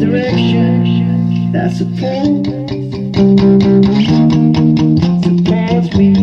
direction that supports me.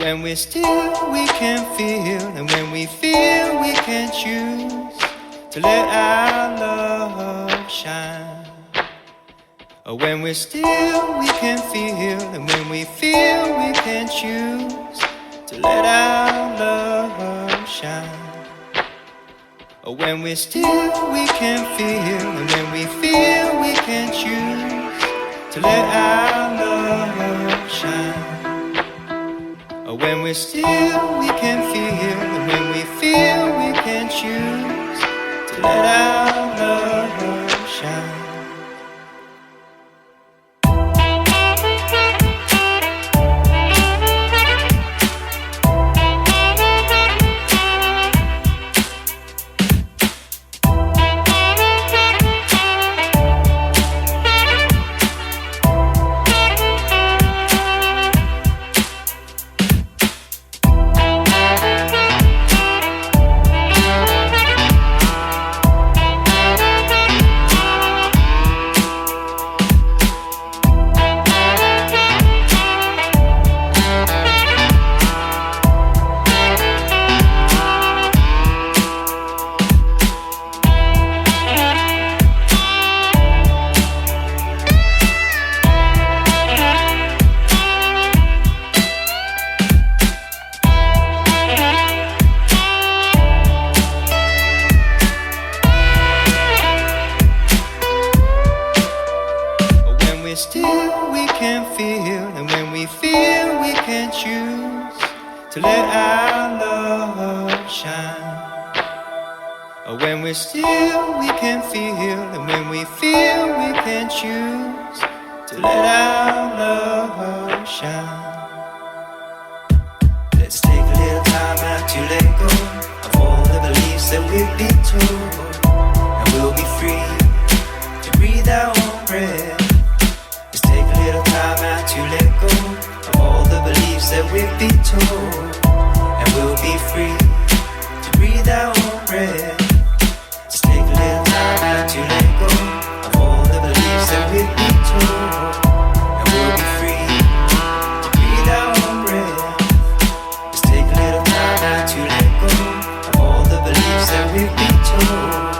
When we're still, we can feel, and when we feel, we can choose to let our love shine. When we're still, we can feel, and when we feel, we can choose to let our love shine. When we're still, we can feel, and when we feel, we can choose to let our love shine. When we're still, we can feel, and when we feel, we can choose to let our love shine. Still we can feel, and when we feel, we can choose to let our love shine. When we're still, we can feel, and when we feel, we can choose to let our love shine. Let's take a little time out to let go of all the beliefs that we've been told, and we'll be free to breathe our own breath. Let's take a little time out to let go of all the beliefs that we've been told, and we'll be free to breathe our own breath. Let's take a little time out to let go of all the beliefs that we've been told, and we'll be free to breathe our own breath. Let's take a little time out to let go of all the beliefs that we've been told,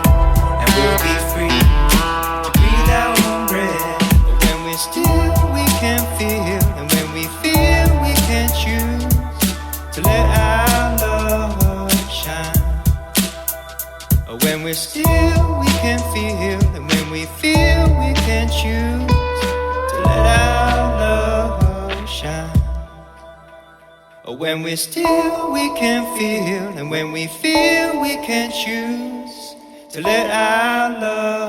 and we'll be free to breathe our own breath. But when we're still, we can feel, and when we feel, we can choose to let our love shine. When we're still, we can feel, and when we feel, we can choose to let our love shine. When we're still, we can feel, and when we feel, we can choose to let our love